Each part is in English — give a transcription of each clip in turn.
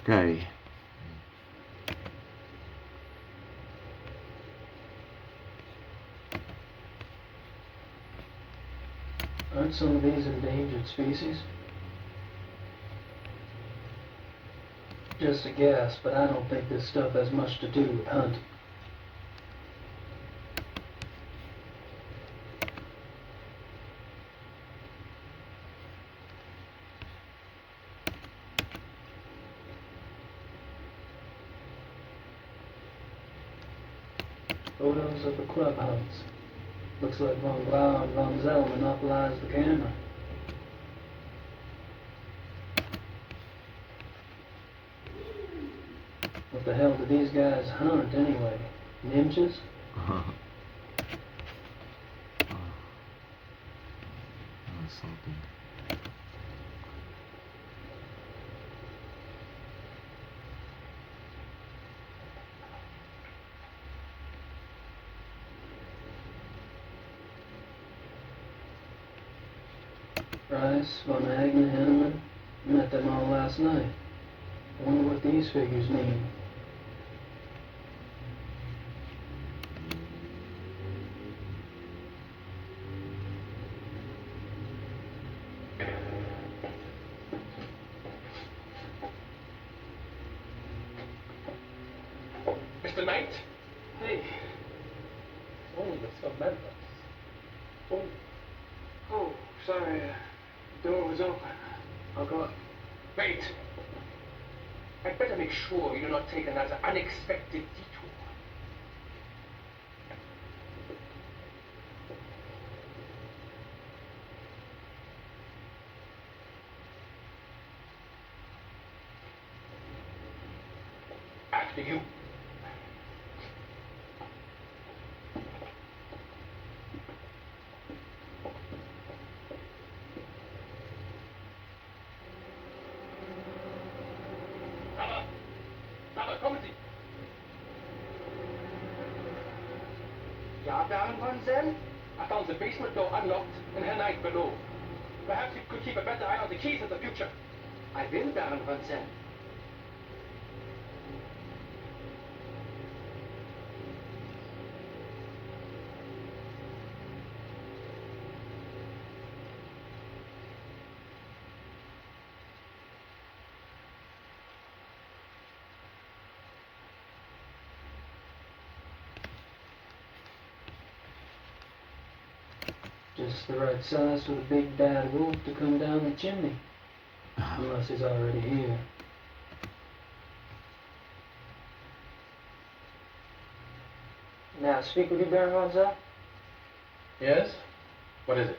Okay. Aren't some of these endangered species? Just a guess, but I don't think this stuff has much to do with hunting. Photos of the club hunts. Looks like Von Blau and Von Zell monopolized the camera. What the hell do these guys hunt anyway? Ninjas? Something. Rice, Von Agner, Henneman. Met them all last night. I wonder what these figures mean. Mr. Knight? Hey. Only with some members. Oh. Oh, sorry. The door was open. I'll go up. Wait. I'd better make sure you do not take another unexpected detour. After you. Kommen Sie! Ja, Baron von Zell? I found the basement door unlocked and Herr Knight below. Perhaps you could keep a better eye on the keys in the future. I will, Baron von Zell. Just the right size for the big bad wolf to come down the chimney. Unless he's already here. May I speak with you, Baron von Zell? Yes? What is it?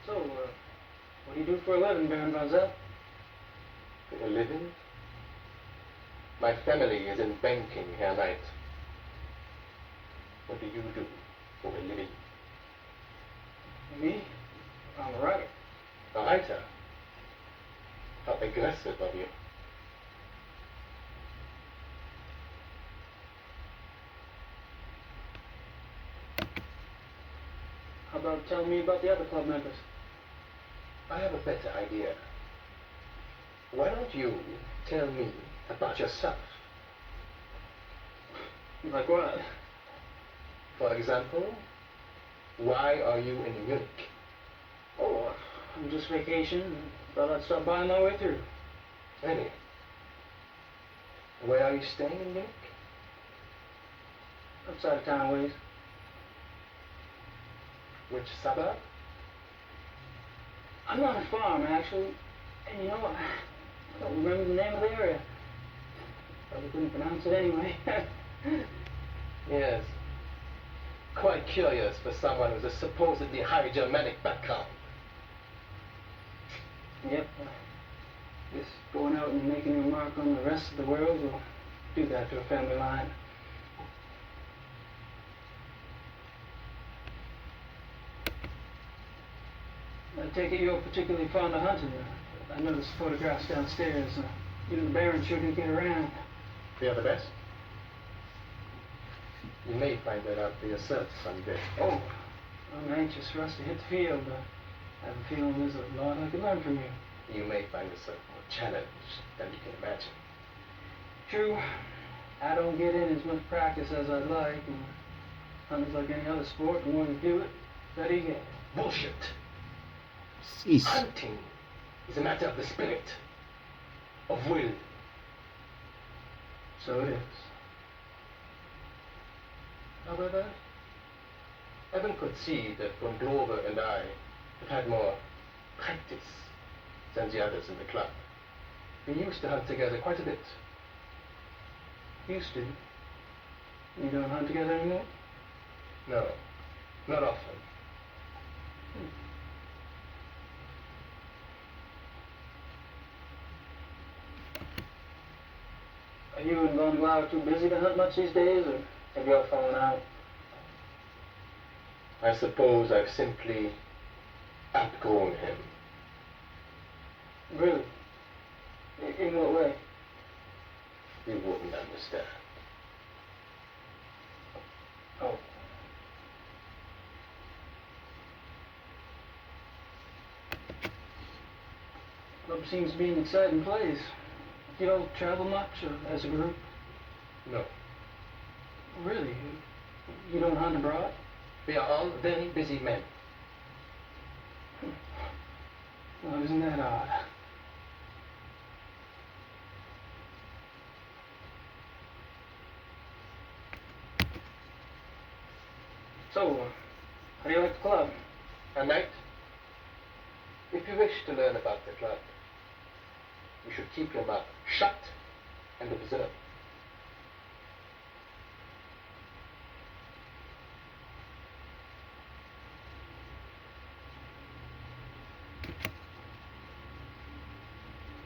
So, what do you do for a living, Baron von Zell? For a living? My family is in banking, Herr Knight. What do you do for a living? Me? I'm a writer. A writer? How aggressive of you. How about telling me about the other club members? I have a better idea. Why don't you tell me about yourself? Like what? For example, why are you in Munich? Oh, I'm just vacation. Thought I'd stop by on my way through. Really? Where are you staying in Munich? Outside of town ways. Which suburb? I'm on a farm, actually. And you know, I don't remember the name of the area. Probably couldn't pronounce it anyway. Yes. Quite curious for someone with a supposedly high Germanic background. Yep. Just going out and making a remark on the rest of the world will do that to a family line. I take it you're particularly fond of hunting. I noticed photographs downstairs. You and the Baron sure do get around. They are the best. You may find that out for yourself someday. Oh, I'm anxious for us to hit the field. I have a feeling there's a lot I could learn from you. You may find yourself more challenged than you can imagine. True. I don't get in as much practice as I'd like, and hunting's like any other sport. The more you do it, the better you get. Bullshit. Cease. Hunting is a matter of the spirit, of will. So it is. However, Evan could see that Von Glover and I have had more practice than the others in the club. We used to hunt together quite a bit. Used to. You don't hunt together anymore? No, not often. Are you and Von Glauer too busy to hunt much these days, or have you all fallen out? I suppose I've simply outgrown him. Really? In what way? You wouldn't understand. Oh. Club seems to be an exciting place. You don't travel much as a group? No. Really? You don't hunt abroad? We are all very busy men. Well, isn't that odd? So, how do you like the club? And Knight, if you wish to learn about the club, you should keep your mouth shut and observe.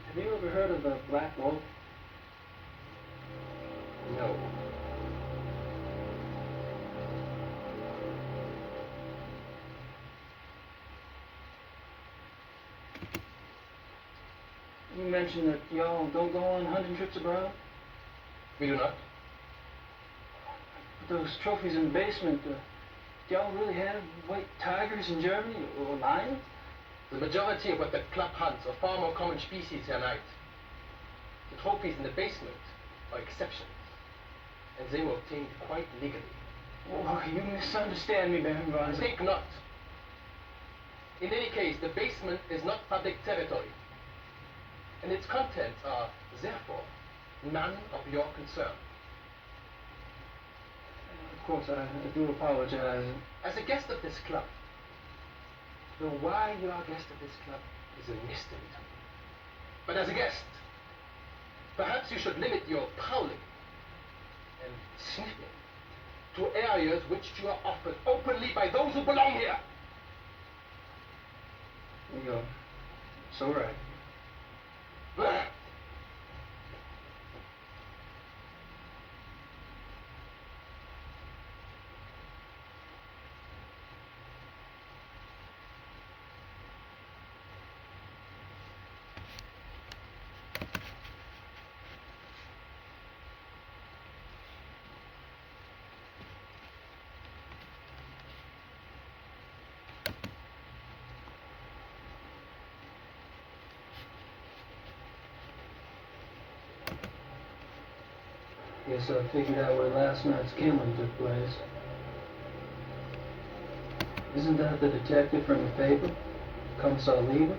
Have you ever heard of the Black Wolf? No. You mentioned that y'all don't go on hunting trips abroad? We do not. But those trophies in the basement, do y'all really have white tigers in Germany, or lions? The majority of what the club hunts are far more common species than Knight. The trophies in the basement are exceptions, and they were obtained quite legally. Oh, you misunderstand me, Baron I von. think not. In any case, the basement is not public territory, and its contents are, therefore, none of your concern. Of course, I do apologize. As a guest of this club, though why you are a guest of this club is a mystery to me. But as a guest, perhaps you should limit your prowling and sniffing to areas which you are offered openly by those who belong here. You're so right. Guess I figured out where last night's killing took place. Isn't that the detective from the paper? Commissar Lieber?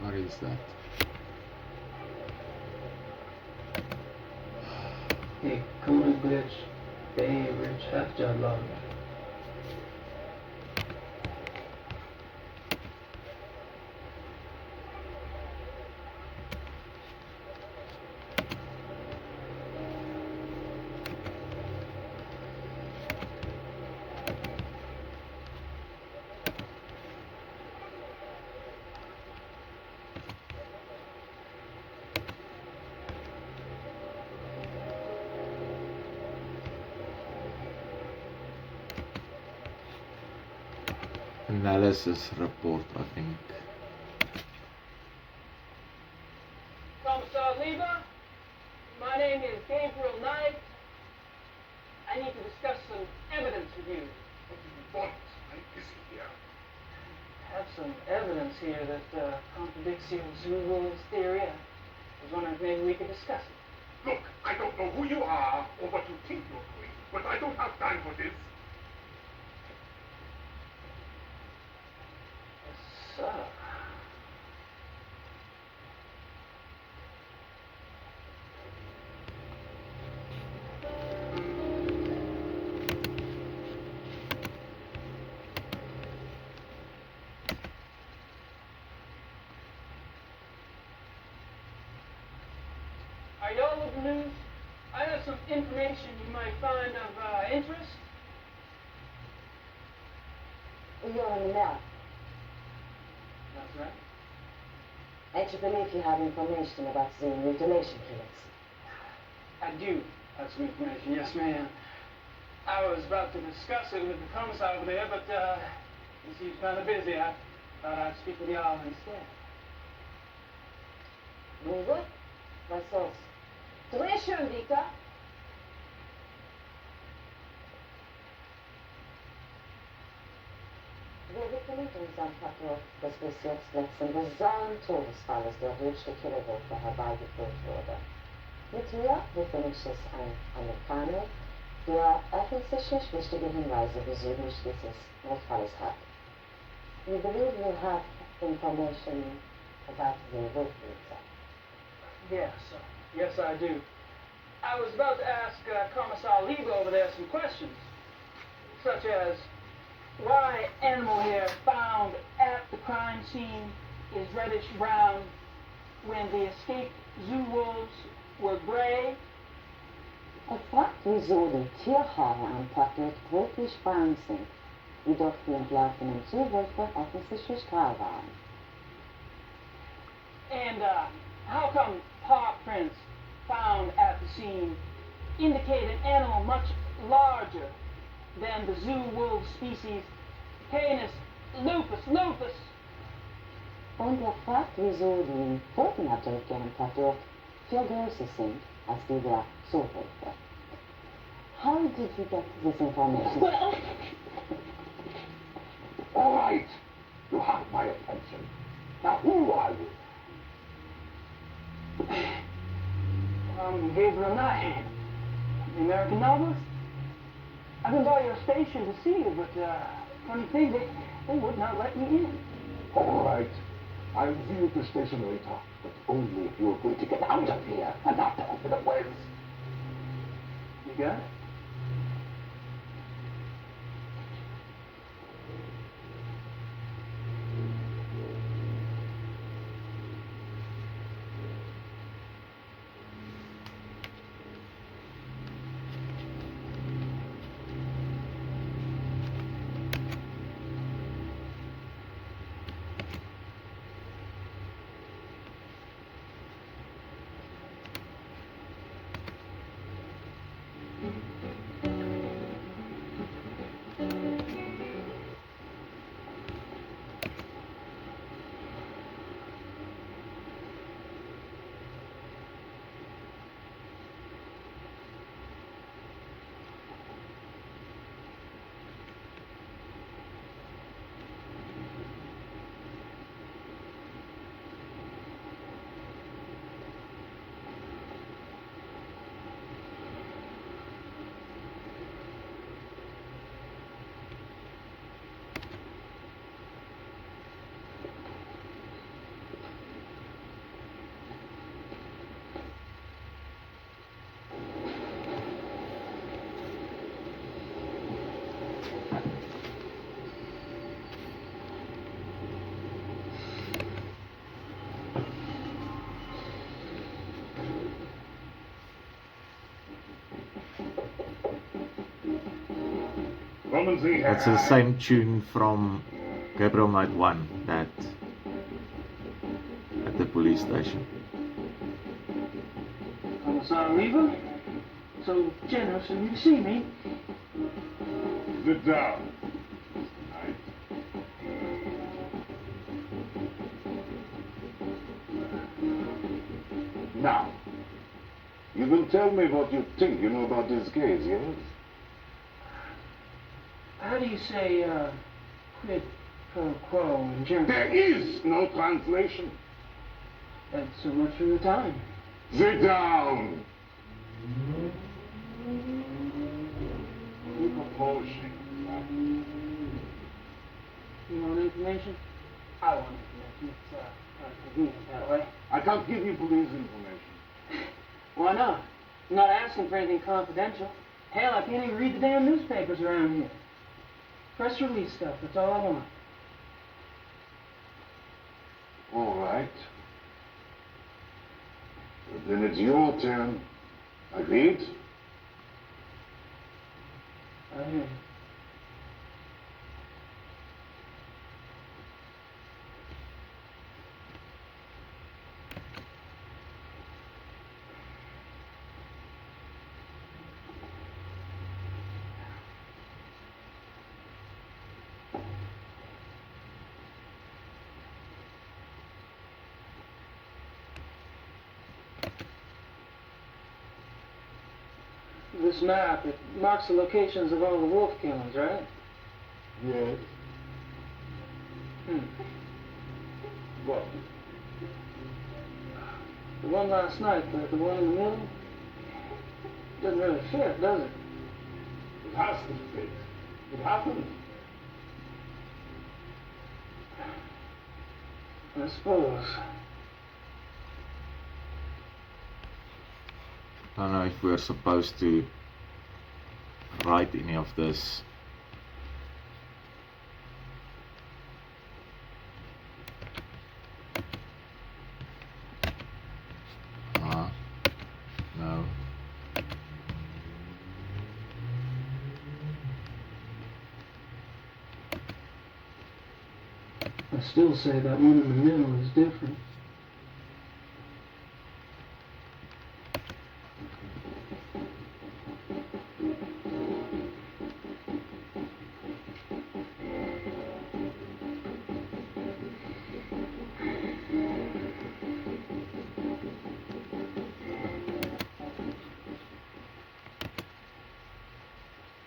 What is that? Hey, Königbridge, Bay Ridge, Half-Jod analysis report, I think. Commissar Lever, my name is Gabriel Knight. I need to discuss some evidence with you. What do you want? I'm busy here. I have some evidence here that contradicts your zoo wolves theory. I was wondering if maybe we could discuss it. Look, I don't know who you are or what you think you're doing, but I don't have time for this. Yes, sir. Are y'all with the news? I have some information you might find of interest. You're in the mail. That's right. Don't you believe you have information about the mutilation killings? I do have some information, yes ma'am. I was about to discuss it with the commissar over there, but he seems kind of busy. I thought I'd speak with y'all instead. Muy bien. Versus. Très schön, Vika. Wir wickeln unseren Faktor, dass bis jetzt letzten gesamten Todesfalles der höchste Killerwürfe herbeigeführt wurde. Mit mir befinde ich ein Amerikaner, der offensichtlich wichtige Hinweise bezüglich dieses Notfalls hat. We believe you have information about the wolf eater. Yes, yes I do. I was about to ask Commissar Lever over there some questions, such as why animal hair found at the crime scene is reddish brown when the escaped zoo wolves were gray. Fragt, wieso die Tierhaare am Parkett rötlich braun sind, jedoch die entlaufenen Zuwölfe offensichtlich grau waren. And how come paw prints found at the scene indicate an animal much larger than the zoo wolf species Canis lupus? Und fragt, wieso die Pfotenabdrücke am Parkett viel größer sind als die der Zuwölfe. How did you get this information? Well, All right. You have my attention. Now, who are you? I'm Gabriel Knight, the American novelist. I've been by your station to see you, but funny thing, they would not let me in. All right. I'll see you at the station later, but only if you're going to get out of here and not to open the wells. You got it? That's the same tune from Gabriel Knight 1, that at the police station. Commissar Lever, so generous of you to see me. Sit down. Now, you will tell me what you think you know about this case, yes? How do you say, quid pro quo in German? There is no translation. That's so much for your time. Sit down. Keep approaching. You want information? I want information. It's convenient that way. I can't give you police information. Why not? I'm not asking for anything confidential. Hell, I can't even read the damn newspapers around here. Press release stuff, that's all I want. All right. Then it's your turn. Agreed? I hear you. This map, it marks the locations of all the wolf killings, right? Yes. What? The one last night, the one in the middle, doesn't really fit, does it? It has to fit. It happened. I suppose. I don't know if we're supposed to write any of this. No. I still say that one in the middle is different.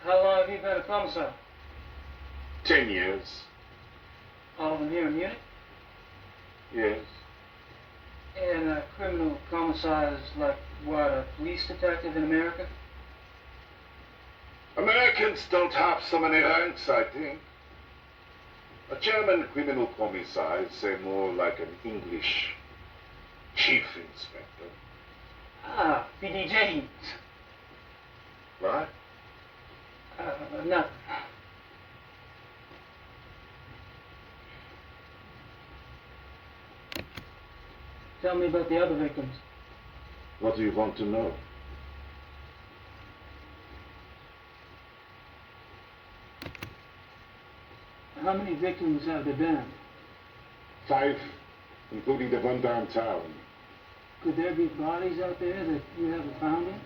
How long have you been a commissar? 10 years. All of them here in Munich? Yes. And a criminal commissar is like, what, a police detective in America? Americans don't have so many ranks, I think. A German criminal commissar is, say, more like an English chief inspector. Ah, PD James. Right? Nothing. Tell me about the other victims. What do you want to know? How many victims have there been? 5, including the one downtown. Could there be bodies out there that you haven't found yet?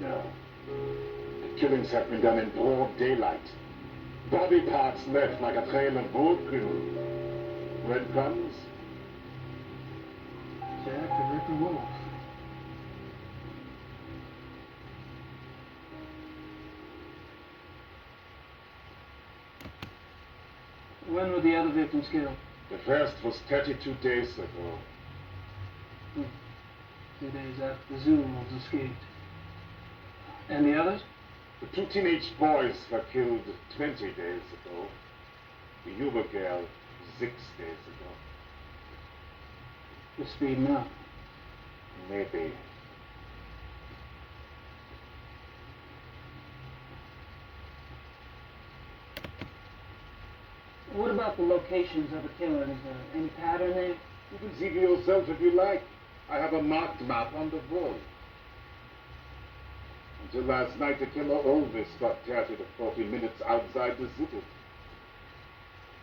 No. The killings have been done in broad daylight. Body parts left like a trail of roadkill. Breadcrumbs? Jack the Ripper Wolf. When were the other victims killed? The first was 32 days ago. 2 days after the zoo wolves escaped. And the others? The 2 teenage boys were killed 20 days ago. The Uber girl 6 days ago. You're speeding up. Maybe. What about the locations of the killer? Is there any pattern there? You can see for yourself if you like. I have a marked map on the wall. Until last night, the killer always got 30 to 40 minutes outside the city.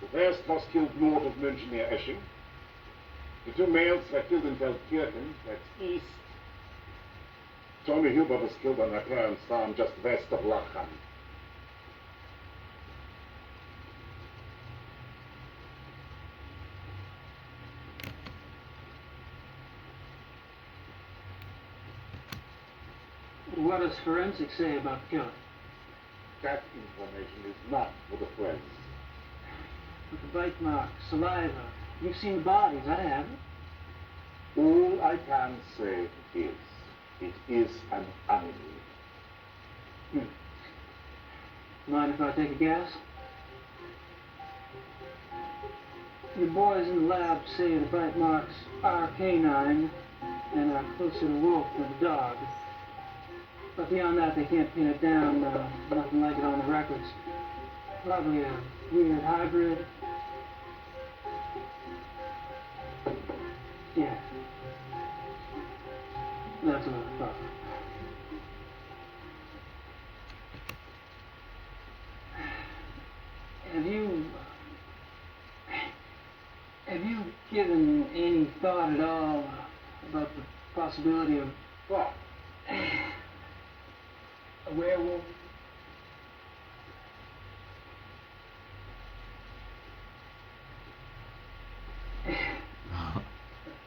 The first was killed north of München near Esching. The 2 males were killed in Feldkirchen, that's east. Tony Huber was killed on her parents' farm just west of Lachan. What does forensics say about the killer? That information is not for the press. With the bite marks, saliva. You've seen the bodies, I haven't. All I can say is, it is an animal. Mind if I take a guess? Your boys in the lab say the bite marks are canine and are closer to wolf than to dog. But beyond that, they can't pin it down. Nothing like it on the records. Probably a weird hybrid. Yeah. That's what I thought. Have you given any thought at all about the possibility of What? a werewolf?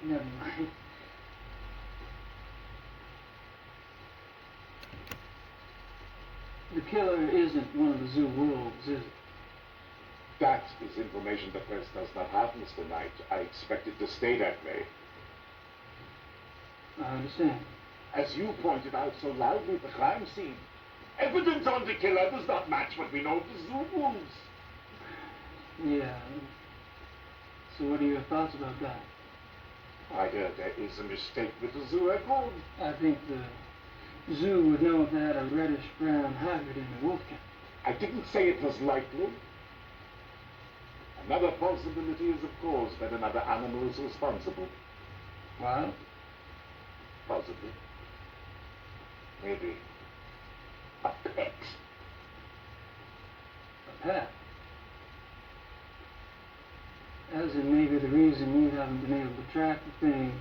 Never mind. The killer isn't one of the zoo wolves, is it? That is information the press does not have, Mr. Knight. I expect it to stay that way. I understand. As you pointed out so loudly at the crime scene, evidence on the killer does not match what we know of the zoo wolves. Yeah. So what are your thoughts about that? Either there is a mistake with the zoo record. I think the zoo would know if they had a reddish-brown hybrid in the wolf camp. I didn't say it was likely. Another possibility is, of course, that another animal is responsible. What? Possibly. Maybe a pet. A pet? As in maybe the reason you haven't been able to track the thing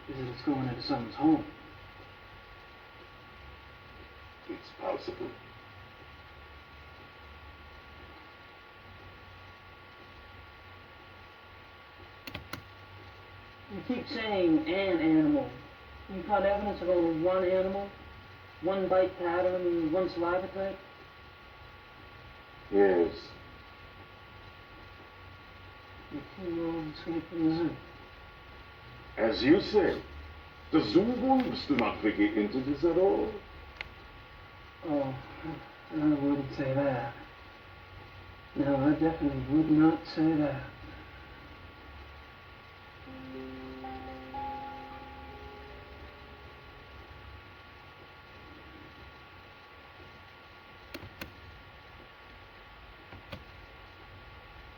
is that it's going into someone's home. It's possible. You keep saying an animal. You found evidence of only one animal? One bite pattern, one saliva type? Yes. The 2-year-old escaped from the zoo. As you say, the zoo wolves do not figure into this at all. Oh, I wouldn't say that. No, I definitely would not say that.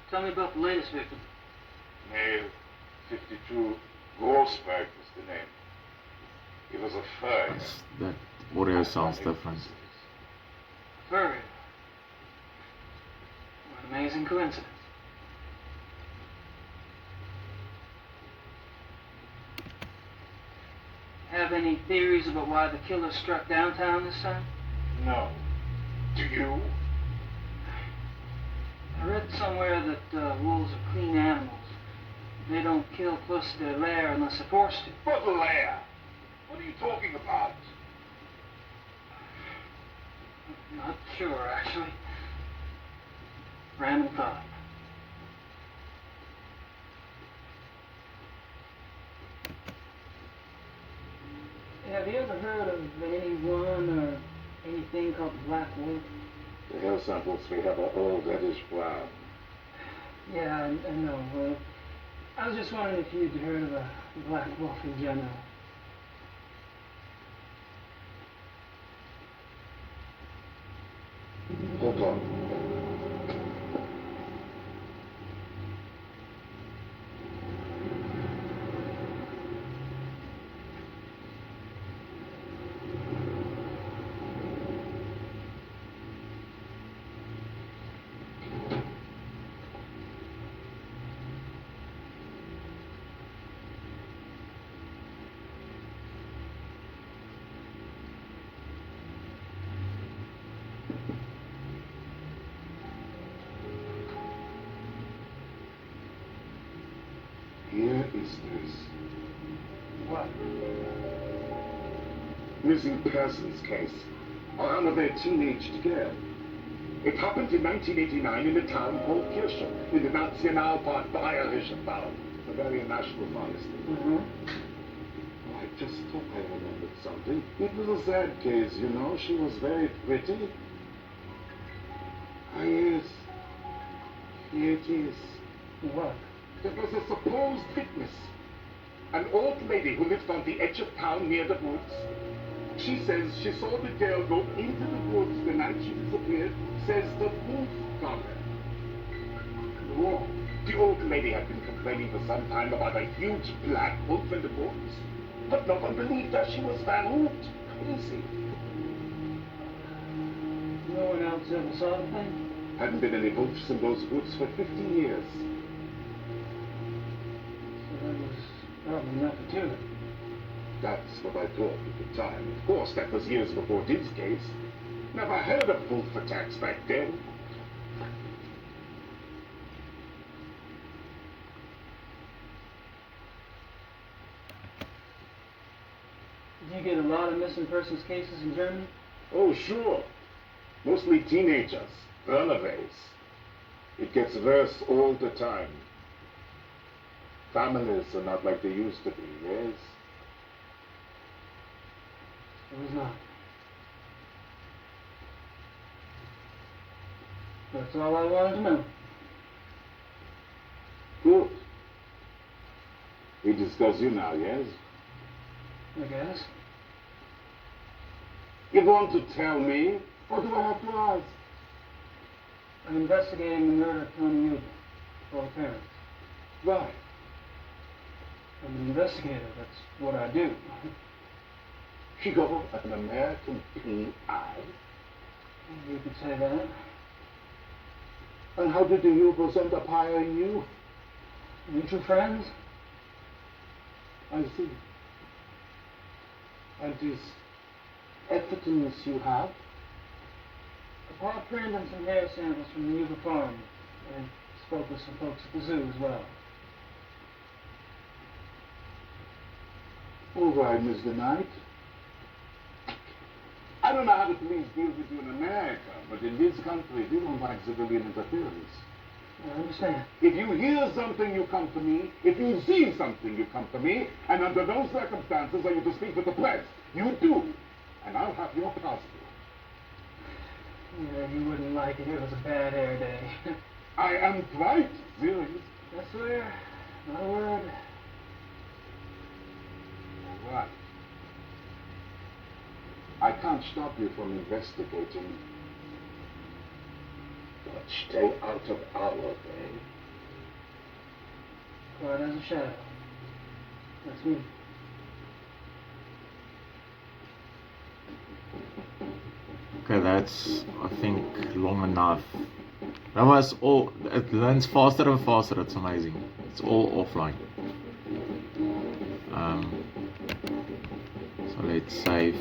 Tell me about the latest victim. Male, 52, Grossberg was the name. He was a furrier. That audio sounds different. Furrier. What an amazing coincidence. Have any theories about why the killer struck downtown this time? No. Do you? I read somewhere that wolves are clean animals. They don't kill close to their lair unless they're forced to. What lair? What are you talking about? Not sure, actually. Random thought. Have you ever heard of anyone or anything called the Black Wolf? The hair samples we have are all reddish brown. Yeah, I know. I was just wondering if you'd heard of a Black Wolf in general. Hold on. Here is this. What? missing persons case on a teenage girl. It happened in 1989 in a town called Kirchen, in the Nationalpark Bayerische Wald, the Bavarian National Forest. Mm-hmm. I just thought I remembered something. It was a sad case, you know. She was very pretty. Ah, yes. Here it is. What? There was a supposed witness. An old lady who lived on the edge of town near the woods. She says she saw the girl go into the woods the night she disappeared. Says the wolf got her. Wrong. The old lady had been complaining for some time about a huge black wolf in the woods. But no one believed her. She was found. Crazy. No one else ever saw the thing? Hadn't been any wolves in those woods for 50 years. So that was probably nothing to it. That's what I thought at the time. Of course, that was years before Did's case. Never heard of wolf attacks back then. Did you get a lot of missing persons cases in Germany? Oh, sure. Mostly teenagers, runaways. It gets worse all the time. Families are not like they used to be, yes? It was not. That's all I wanted to know. Good. We discuss you now, yes? I guess. You want to tell me, or do I have to ask? I'm investigating the murder of Tony Uber for her parents. Why? I'm an investigator. That's what I do. You're an American P.I.? You could say that. And how did the Ubers end up hiring you? Mutual friends? I see. And this evidence you have? I bought print and some hair samples from the Uber farm. And spoke with some folks at the zoo as well. All right, Mr. Knight. I don't know how the police deal with you in America, but in this country, we don't like civilian interference. I understand. If you hear something, you come to me. If you see something, you come to me. And under those circumstances, are you to speak with the press? You do. And I'll have your passport. Yeah, you wouldn't like it. It was a bad hair day. I am quite serious. I swear, not a word. All right. I can't stop you from investigating. But stay out of our way. Quiet as a shadow. That's me. Okay, that's, I think, long enough. That was all. It learns faster and faster. It's amazing. It's all offline. So let's save.